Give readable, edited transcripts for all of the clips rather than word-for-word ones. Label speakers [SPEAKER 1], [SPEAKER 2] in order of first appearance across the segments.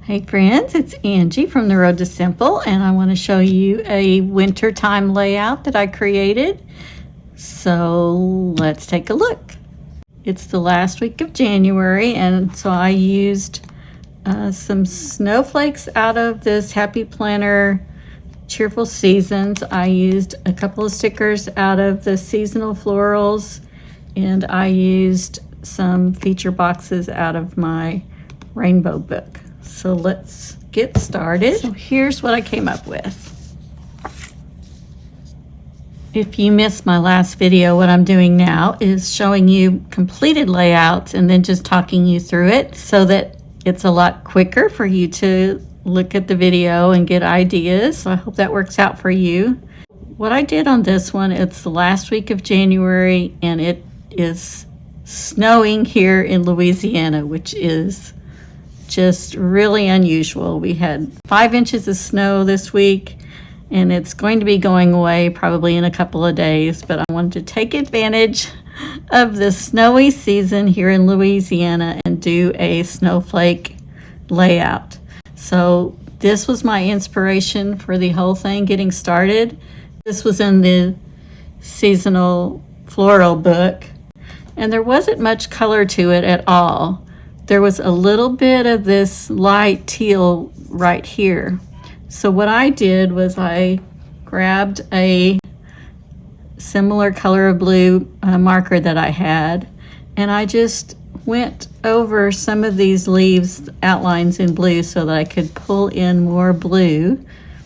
[SPEAKER 1] Hey friends, it's Angie from The Road to Simple, and I want to show you a wintertime layout that I created. So let's take a look. It's the last week of January, and so I used some snowflakes out of this Happy Planner Cheerful Seasons. I used a couple of stickers out of the seasonal florals, and I used some feature boxes out of my rainbow book. So let's get started. So here's what I came up with. If you missed my last video, what I'm doing now is showing you completed layouts and then just talking you through it so that it's a lot quicker for you to look at the video and get ideas. So I hope that works out for you. What I did on this one, it's the last week of January and it is snowing here in Louisiana, which is just really unusual. We had 5 inches of snow this week and it's going to be going away probably in a couple of days, but I wanted to take advantage of the snowy season here in Louisiana and do a snowflake layout. So this was my inspiration for the whole thing getting started. This was in the seasonal floral book and there wasn't much color to it at all. There was a little bit of this light teal right here. So what I did was I grabbed a similar color of blue marker that I had, and I just went over some of these leaves outlines in blue so that I could pull in more blue,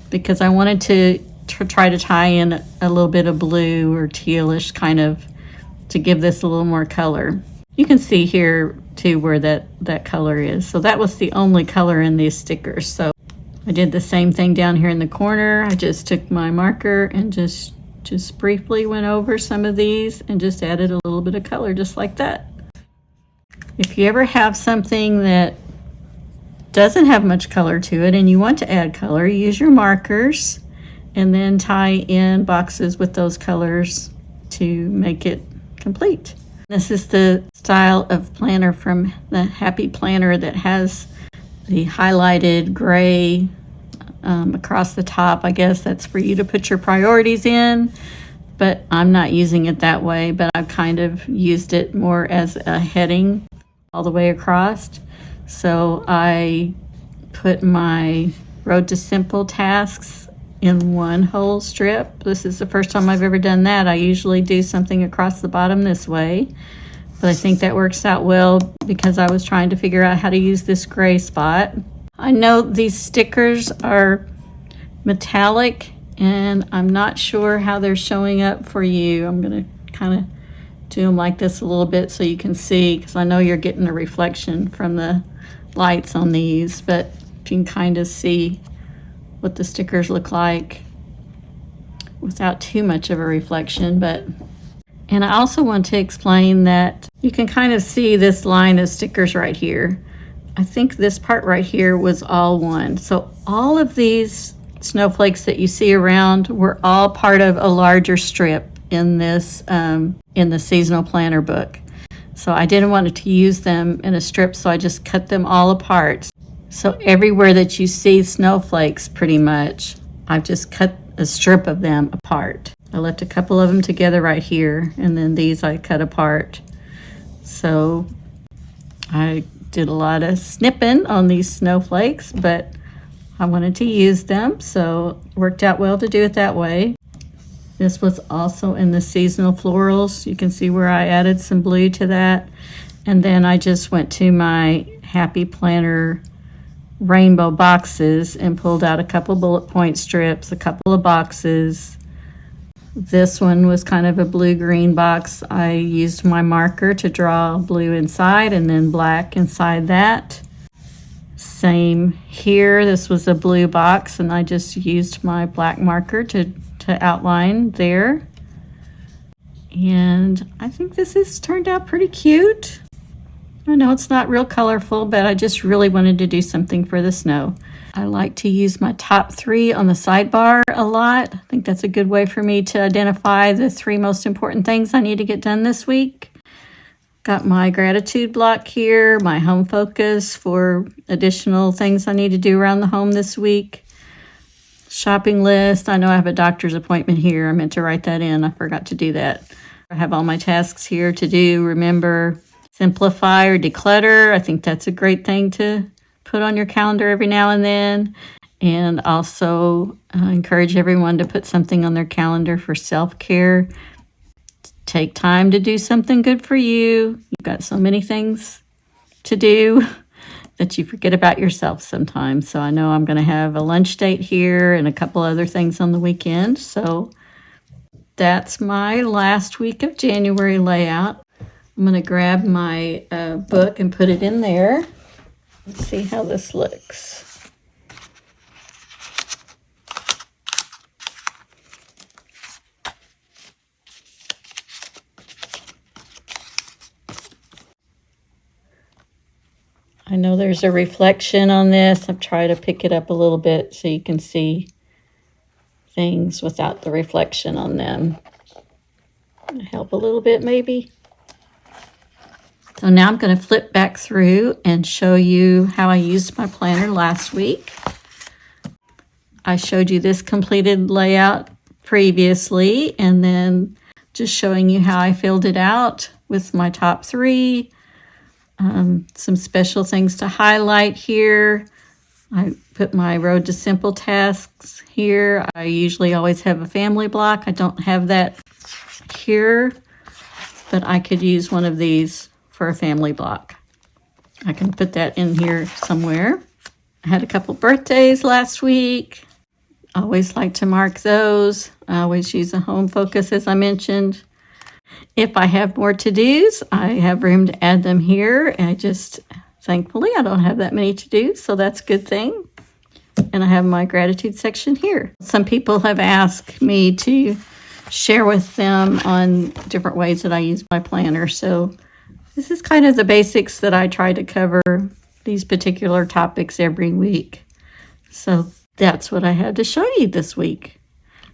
[SPEAKER 1] because I wanted to try to tie in a little bit of blue or tealish kind of to give this a little more color. You can see here too where that color is. So that was the only color in these stickers. So I did the same thing down here in the corner. I just took my marker and just briefly went over some of these and just added a little bit of color just like that. If you ever have something that doesn't have much color to it and you want to add color, use your markers and then tie in boxes with those colors to make it complete. This is the style of planner from the Happy Planner that has the highlighted gray across the top. I guess that's for you to put your priorities in, but I'm not using it that way, but I've kind of used it more as a heading all the way across. So I put my Road to Simple tasks in one whole strip. This is the first time I've ever done that. I usually do something across the bottom this way, but I think that works out well because I was trying to figure out how to use this gray spot. I know these stickers are metallic and I'm not sure how they're showing up for you. I'm going to kind of do them like this a little bit so you can see, because I know you're getting a reflection from the lights on these, but you can kind of see what the stickers look like without too much of a reflection. And I also want to explain that you can kind of see this line of stickers right here. I think this part right here was all one. So all of these snowflakes that you see around were all part of a larger strip in this in the seasonal planner book. So I didn't want to use them in a strip, so I just cut them all apart. So everywhere that you see snowflakes, pretty much, I've just cut a strip of them apart. I left a couple of them together right here, and then these I cut apart. So I did a lot of snipping on these snowflakes, but I wanted to use them, so it worked out well to do it that way. This was also in the seasonal florals. You can see where I added some blue to that. And then I just went to my Happy Planner Rainbow Boxes and pulled out a couple bullet point strips, a couple of boxes. This one was kind of a blue-green box. I used my marker to draw blue inside and then black inside that. Same here. This was a blue box and I just used my black marker to outline there. And I think this has turned out pretty cute. I know it's not real colorful, but I just really wanted to do something for the snow. I like to use my top 3 on the sidebar a lot. I think that's a good way for me to identify the 3 most important things I need to get done this week. Got my gratitude block here, my home focus for additional things I need to do around the home this week. Shopping list. I know I have a doctor's appointment here. I meant to write that in. I forgot to do that. I have all my tasks here to do. Remember, simplify or declutter. I think that's a great thing to put on your calendar every now and then. And also encourage everyone to put something on their calendar for self-care. Take time to do something good for you. You've got so many things to do that you forget about yourself sometimes. So I know I'm going to have a lunch date here and a couple other things on the weekend. So that's my last week of January layout. I'm going to grab my book and put it in there. Let's see how this looks. I know there's a reflection on this. I've tried to pick it up a little bit so you can see things without the reflection on them. Help a little bit maybe. So now I'm going to flip back through and show you how I used my planner last week. I showed you this completed layout previously, and then just showing you how I filled it out with my top 3. Some special things to highlight here. I put my Road to Simple tasks here. I usually always have a family block. I don't have that here, but I could use one of these for a family block. I can put that in here somewhere. I had a couple birthdays last week. I always like to mark those. I always use a home focus, as I mentioned. If I have more to-dos, I have room to add them here. And thankfully, I don't have that many to-dos, so that's a good thing. And I have my gratitude section here. Some people have asked me to share with them on different ways that I use my planner. So this is kind of the basics that I try to cover these particular topics every week. So that's what I had to show you this week.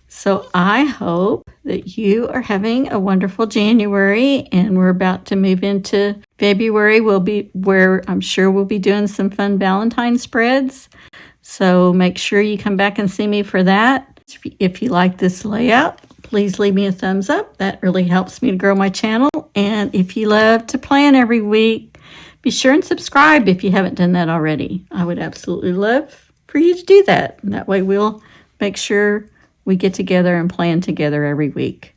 [SPEAKER 1] So I hope that you are having a wonderful January, and we're about to move into February. Where I'm sure we'll be doing some fun Valentine spreads. So make sure you come back and see me for that. If you like this layout, please leave me a thumbs up. That really helps me to grow my channel. And if you love to plan every week, be sure and subscribe if you haven't done that already. I would absolutely love for you to do that. And that way we'll make sure we get together and plan together every week.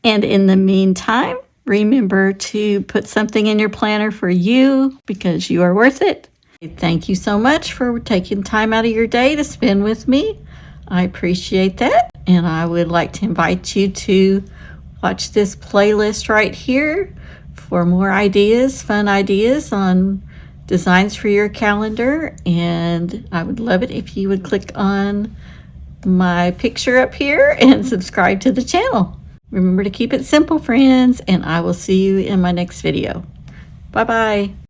[SPEAKER 1] And in the meantime, remember to put something in your planner for you because you are worth it. Thank you so much for taking time out of your day to spend with me. I appreciate that. And I would like to invite you to watch this playlist right here for more ideas, fun ideas on designs for your calendar. And I would love it if you would click on my picture up here and subscribe to the channel. Remember to keep it simple, friends, and I will see you in my next video. Bye-bye.